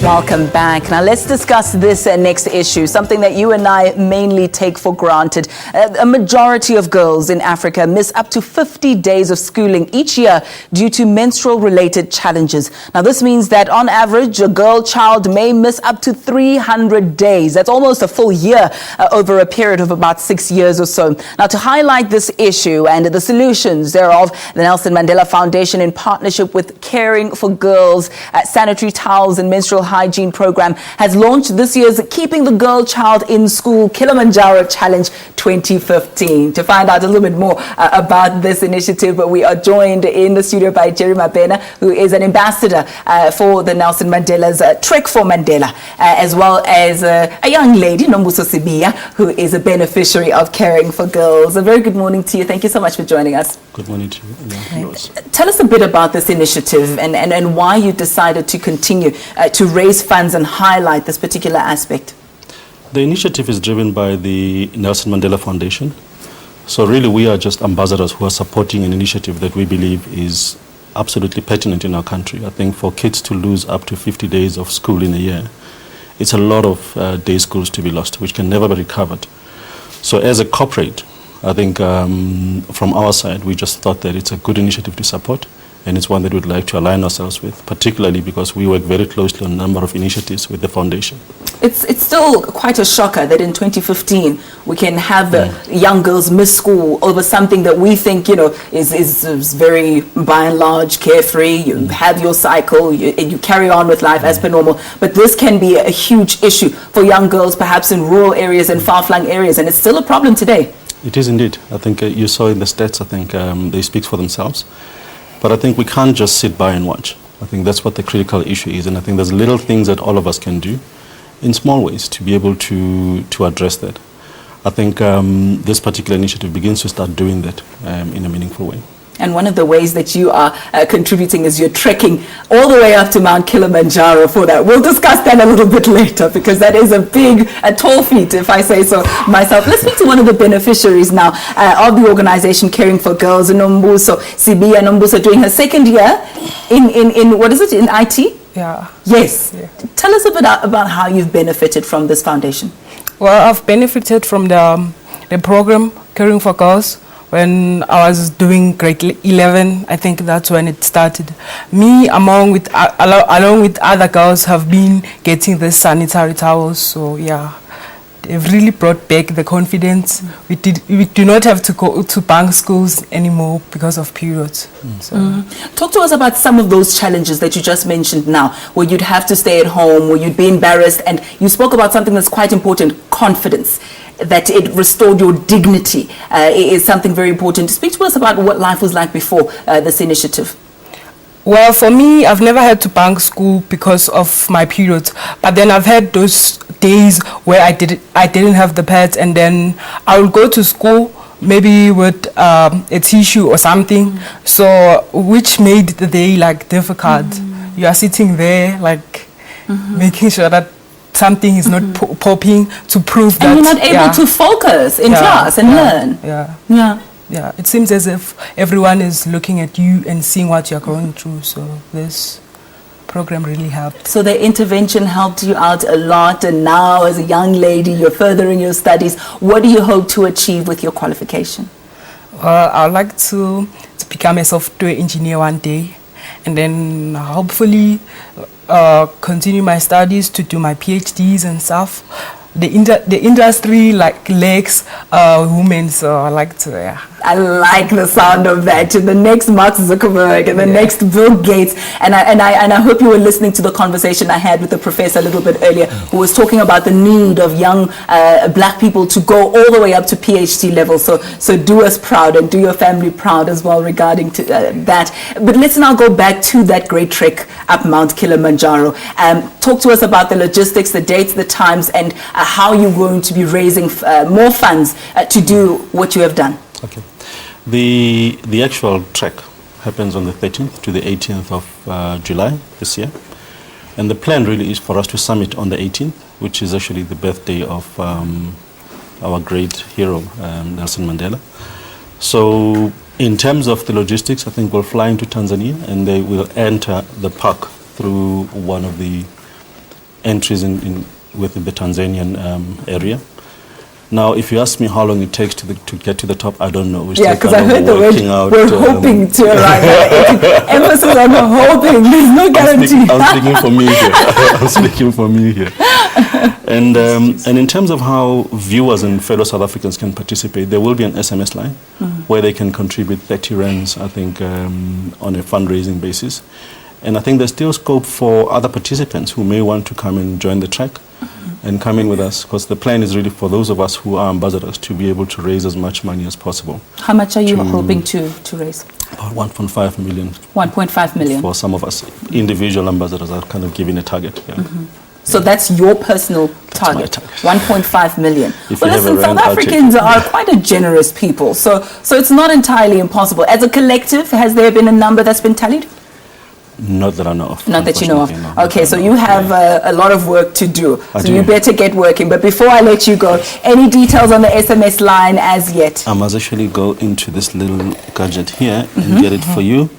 Welcome back. Now let's discuss this next issue, something that you and I mainly take for granted. A majority of girls in Africa miss up to 50 days of schooling each year due to menstrual-related challenges. Now this means that on average, a girl child may miss up to 300 days. That's almost a full year over a period of about 6 years or so. Now to highlight this issue and the solutions thereof, the Nelson Mandela Foundation, in partnership with Caring for Girls, Sanitary Towels and Menstrual Hygiene program, has launched this year's Keeping the Girl Child in School Kilimanjaro Challenge 2015. To find out a little bit more about this initiative, we are joined in the studio by Jerry Mabena, who is an ambassador for the Nelson Mandela's Trek4Mandela, as well as a young lady, Nombuso Sibiya, who is a beneficiary of Caring for Girls. A very good morning to you. Thank you so much for joining us. Good morning to you. Yeah, tell us a bit about this initiative and why you decided to continue to raise funds and highlight this particular aspect. The initiative is driven by the Nelson Mandela Foundation. So really we are just ambassadors who are supporting an initiative that we believe is absolutely pertinent in our country. I think for kids to lose up to 50 days of school in a year, it's a lot of day schools to be lost, which can never be recovered. So as a corporate, I think from our side, we just thought that it's a good initiative to support, and it's one that we'd like to align ourselves with, particularly because we work very closely on a number of initiatives with the foundation. It's still quite a shocker that in 2015 we can have the young girls miss school over something that we think, you know, is very, by and large, carefree. You have your cycle, you carry on with life as per normal. But this can be a huge issue for young girls, perhaps in rural areas and far-flung areas, and it's still a problem today. It is indeed. I think you saw in the stats, I think they speak for themselves. But I think we can't just sit by and watch. I think that's what the critical issue is. And I think there's little things that all of us can do in small ways to be able to address that. I think this particular initiative begins to start doing that in a meaningful way. And one of the ways that you are contributing is you're trekking all the way up to Mount Kilimanjaro for that. We'll discuss that a little bit later, because that is a tall feat, if I say so myself. Let's speak to one of the beneficiaries now of the organization Caring for Girls, Nombuso Sibiya. Nombuso doing her second year in what is it, in IT? Yeah. Yes. Yeah. Tell us a bit about how you've benefited from this foundation. Well, I've benefited from the program Caring for Girls. When I was doing grade 11, I think that's when it started. Me, along with other girls, have been getting the sanitary towels. So yeah, they've really brought back the confidence. We do not have to go to bank schools anymore because of periods. So. Talk to us about some of those challenges that you just mentioned now, where you'd have to stay at home, where you'd be embarrassed, and you spoke about something that's quite important, confidence. That it restored your dignity is something very important. Speak to us about what life was like before this initiative. Well, for me, I've never had to bank school because of my periods. But then I've had those days where I didn't have the pads, and then I would go to school maybe with a tissue or something, so which made the day like difficult. You are sitting there like making sure that something is not popping to prove that. And you're not able to focus in class and learn. Yeah. It seems as if everyone is looking at you and seeing what you're going through. So this program really helped. So the intervention helped you out a lot, and now as a young lady, you're furthering your studies. What do you hope to achieve with your qualification? Well, I'd like to become a software engineer one day, and then hopefully continue my studies to do my PhDs and stuff. The industry lacks women, so I like to. I like the sound of that. The next Mark Zuckerberg and the next Bill Gates. And I hope you were listening to the conversation I had with the professor a little bit earlier, who was talking about the need of young black people to go all the way up to PhD level. So do us proud and do your family proud as well regarding to that. But let's now go back to that great trek up Mount Kilimanjaro. Talk to us about the logistics, the dates, the times, and how you're going to be raising more funds to do what you have done. Okay. The actual trek happens on the 13th to the 18th of July this year. And the plan really is for us to summit on the 18th, which is actually the birthday of our great hero, Nelson Mandela. So in terms of the logistics, I think we'll fly into Tanzania and they will enter the park through one of the entries within the Tanzanian area. Now, if you ask me how long it takes to get to the top, I don't know. Yeah, because I heard the word, we're hoping to arrive at emphasis on hoping. There's no guarantee. I'm speaking for me here. I'm speaking for me here. And in terms of how viewers and fellow South Africans can participate, there will be an SMS line where they can contribute 30 rands, I think, on a fundraising basis. And I think there's still scope for other participants who may want to come and join the trek and come in with us, because the plan is really for those of us who are ambassadors to be able to raise as much money as possible. How much are you hoping to raise? About 1.5 million. 1.5 million? For some of us. Individual ambassadors are kind of giving a target. Yeah. So that's your personal target, 1.5 million. Well, listen, South Africans are quite a generous people, so it's not entirely impossible. As a collective, has there been a number that's been tallied? Not that I know of. Not that you know of. No, okay, so you have a lot of work to do. So you better get working. But before I let you go, any details on the SMS line as yet? I must actually go into this little gadget here and get it for you.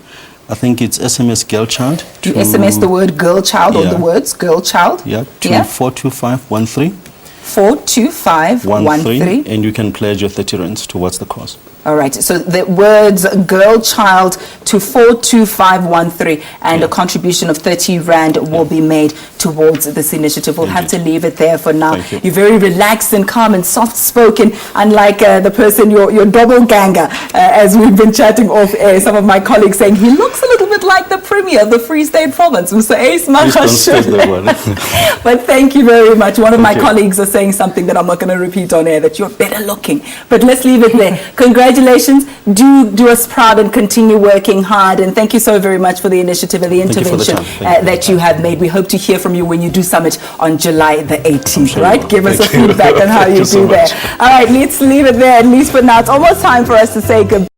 I think it's SMS GirlChild. You SMS the word GirlChild or the words GirlChild? Yeah, to 42513. 42513. And you can pledge your 30 rands towards the cause. All right, so the words GirlChild to 42513 and a contribution of 30 rand will be made towards this initiative. We'll have to leave it there for now. You're very relaxed and calm and soft-spoken, unlike the person, your doppelganger, as we've been chatting off air. Some of my colleagues saying he looks a little bit like the Premier of the Free State Province, Mr. Ace Makashule. But thank you very much. One of my colleagues are saying something that I'm not going to repeat on air, that you're better looking. But let's leave it there. Congratulations. Do us proud and continue working hard. And thank you so very much for the initiative and the intervention that you have made. We hope to hear from you when you do summit on July the 18th, right? Give us a feedback on how you do that. All right, let's leave it there, at least for now. It's almost time for us to say goodbye.